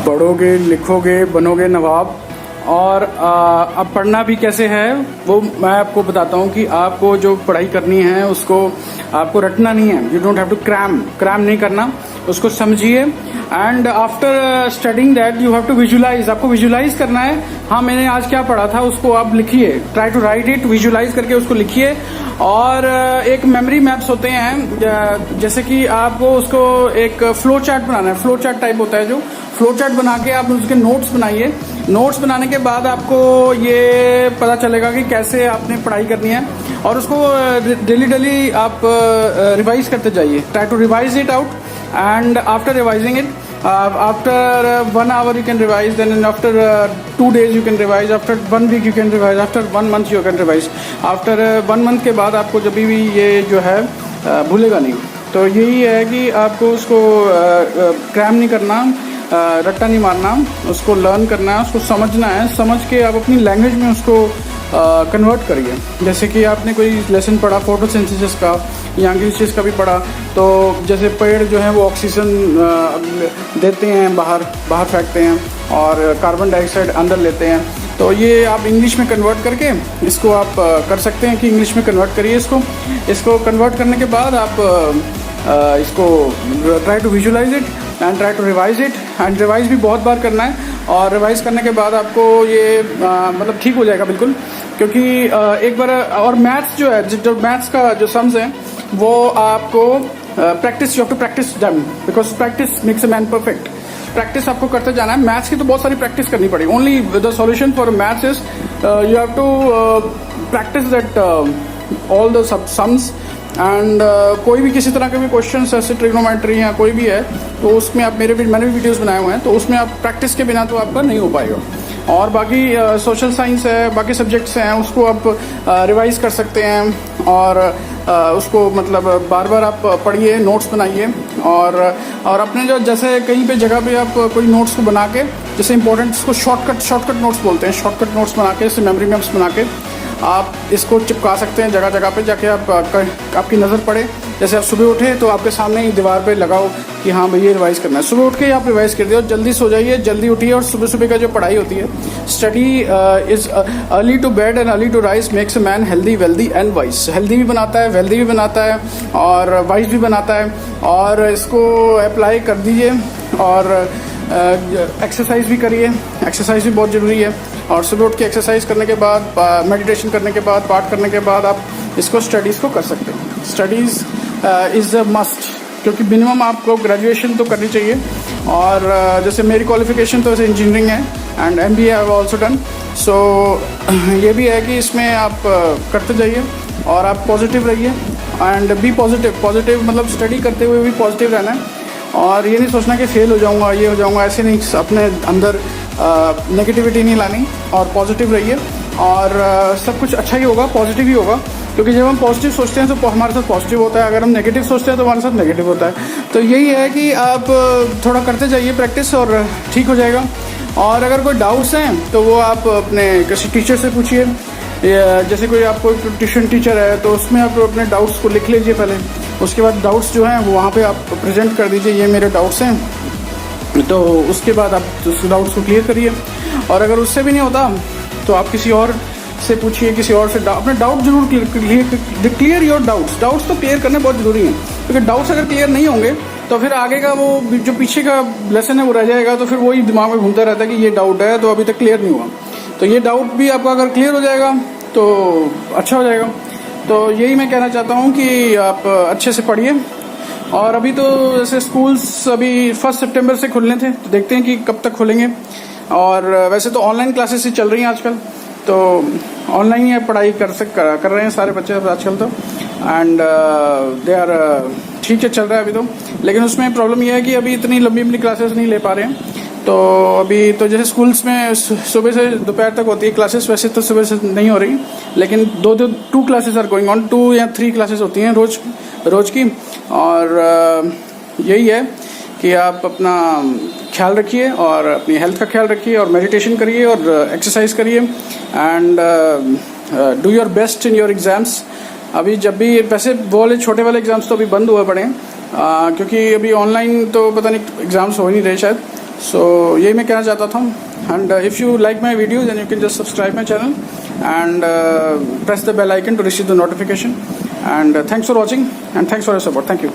पढ़ोगे, लिखोगे, बनोगे नवाब। और अब पढ़ना भी कैसे है वो मैं आपको बताता हूँ कि आपको जो पढ़ाई करनी है उसको आपको रटना नहीं है। You don't have to cram नहीं करना, उसको समझिए। And after studying that you have to visualise, आपको विजुलाइज करना है। हाँ, मैंने आज क्या पढ़ा था उसको आप लिखिए, try to write it, visualise करके उसको लिखिए। और एक मेमोरी मैप्स होते हैं, जैसे कि आपको उसको एक फ्लो चार्ट बनाना है, फ्लो चार्ट टाइप होता है जो फ्लो चार्ट बना के आप उसके नोट्स बनाइए। नोट्स बनाने के बाद आपको ये पता चलेगा कि कैसे आपने पढ़ाई करनी है और उसको डेली आप रिवाइज करते जाइए। Try to revise it out and after revising it, after 1 hour you can revise, then after 2 days you can revise, after 1 week you can revise, after 1 month you can revise, after 1 month के बाद आपको जब भी ये जो है भूलेगा नहीं। तो यही है कि आपको उसको क्रैम नहीं करना, रट्टा नहीं मारना, उसको लर्न करना है, उसको समझना है। समझ के आप अपनी लैंग्वेज में उसको कन्वर्ट करिए। जैसे कि आपने कोई लेसन पढ़ा फोटोसिंथेसिस का या किसी चीज़ का भी पढ़ा, तो जैसे पेड़ जो है वो ऑक्सीजन देते हैं, बाहर फेंकते हैं और कार्बन डाइऑक्साइड अंदर लेते हैं। तो ये आप इंग्लिश में कन्वर्ट करके इसको आप कर सकते हैं कि इंग्लिश में कन्वर्ट करिए इसको कन्वर्ट करने के बाद आप इसको try to visualise it and try to revise it. And revise भी बहुत बार करना है और रिवाइज करने के बाद आपको ये मतलब ठीक हो जाएगा बिल्कुल। क्योंकि एक बार और मैथ्स जो है, जो मैथ्स का जो सम्स है वो आपको practice, you have to practise them because practice makes a man perfect. Practice आपको करते जाना है। मैथ्स की तो बहुत सारी प्रैक्टिस करनी पड़ेगी। Only the solution for maths is you have to practice that all the sums. And कोई भी किसी तरह के भी क्वेश्चन ऐसे ट्रिग्नोमेट्री या कोई भी है तो उसमें आप मैंने भी वीडियोस बनाए हुए हैं, तो उसमें आप प्रैक्टिस के बिना तो आपका नहीं हो पाएगा। और बाकी सोशल साइंस है, बाकी सब्जेक्ट्स हैं, उसको आप रिवाइज कर सकते हैं और उसको मतलब बार बार आप पढ़िए, नोट्स बनाइए। और अपने जो जैसे कहीं पे जगह पे आप कोई नोट्स को बना के, जैसे इंपॉर्टेंट इसको शॉर्टकट नोट्स बोलते हैं, शॉर्टकट नोट्स बना के, जैसे मेमोरी मैप्स बना के आप इसको चिपका सकते हैं जगह जगह पे जाके। आपकी नज़र पड़े, जैसे आप सुबह उठे तो आपके सामने ही दीवार पे लगाओ कि हाँ भाई ये रिवाइज करना है। सुबह उठ के आप रिवाइज कर दिए और जल्दी सो जाइए, जल्दी उठिए। और सुबह सुबह का जो पढ़ाई होती है, study is early to bed and early to rise makes a man healthy, wealthy and wise. Healthy भी बनाता है, वेल्दी भी बनाता है और वाइज भी बनाता है। और इसको अप्लाई कर दीजिए और एक्सरसाइज भी करिए, एक्सरसाइज भी बहुत ज़रूरी है। और सुबह उठ के एक्सरसाइज करने के बाद, मेडिटेशन करने के बाद, पाठ करने के बाद आप इसको स्टडीज़ को कर सकते हैं। स्टडीज़ इज़ अ मस्ट, क्योंकि मिनिमम आपको ग्रेजुएशन तो करनी चाहिए। और जैसे मेरी क्वालिफिकेशन तो ऐसे इंजीनियरिंग है and MBA I have also done. So ये भी है कि इसमें आप करते जाइए और आप पॉजिटिव रहिए एंड बी पॉजिटिव मतलब स्टडी करते हुए भी पॉजिटिव रहना है। और ये नहीं सोचना कि फेल हो जाऊंगा, ये हो जाऊंगा, ऐसे नहीं, अपने अंदर नेगेटिविटी नहीं लानी और पॉजिटिव रहिए और सब कुछ अच्छा ही होगा, पॉजिटिव ही होगा। क्योंकि जब हम पॉजिटिव सोचते हैं तो हमारे साथ पॉजिटिव होता है, अगर हम नेगेटिव सोचते हैं तो हमारे साथ नेगेटिव होता है। तो यही है कि आप थोड़ा करते जाइए प्रैक्टिस और ठीक हो जाएगा। और अगर कोई डाउट्स हैं तो वो आप अपने किसी टीचर से पूछिए। जैसे कोई आपको ट्यूशन टीचर है तो उसमें आप अपने डाउट्स को लिख लीजिए पहले, उसके बाद डाउट्स जो हैं वो वहाँ पे आप प्रेजेंट कर दीजिए, ये मेरे डाउट्स हैं। तो उसके बाद आप उस डाउट्स को क्लियर करिए। और अगर उससे भी नहीं होता तो आप किसी और से पूछिए, किसी और से अपने डाउट जरूर क्लियर योर डाउट्स तो क्लियर करने बहुत ज़रूरी है। क्योंकि डाउट्स अगर क्लियर नहीं होंगे तो फिर आगे का वो जो पीछे का लेसन है वो रह जाएगा। तो फिर वही दिमाग में घूमता रहता है कि ये डाउट है तो अभी तक क्लियर नहीं हुआ। तो ये डाउट भी आपका अगर क्लियर हो जाएगा तो अच्छा हो जाएगा। तो यही मैं कहना चाहता हूँ कि आप अच्छे से पढ़िए। और अभी तो जैसे स्कूल्स अभी 1 सितंबर से खुलने थे, तो देखते हैं कि कब तक खुलेंगे। और वैसे तो ऑनलाइन क्लासेस ही चल रही हैं आजकल, तो ऑनलाइन ही पढ़ाई कर रहे हैं सारे बच्चे आजकल तो। एंड दे आर ठीक है, चल रहा है अभी तो। लेकिन उसमें प्रॉब्लम यह है कि अभी इतनी लंबी क्लासेस नहीं ले पा रहे हैं। तो अभी तो जैसे स्कूल्स में सुबह से दोपहर तक होती है क्लासेस, वैसे तो सुबह से नहीं हो रही, लेकिन 2 क्लासेस आर गोइंग ऑन, 2 या 3 क्लासेस होती हैं रोज की। और यही है कि आप अपना ख्याल रखिए और अपनी हेल्थ का ख्याल रखिए और मेडिटेशन करिए और एक्सरसाइज करिए and do your best in your exams. अभी जब भी वैसे वो वाले छोटे वाले एग्जाम्स तो अभी बंद हुए पड़े हैं, क्योंकि अभी ऑनलाइन तो पता नहीं एग्जाम्स हो ही नहीं रहे शायद। सो यही मैं कहना चाहता था। And if you like my video then you can just subscribe my channel and press the bell icon to receive the notification. And thanks for watching and thanks for your support. Thank you.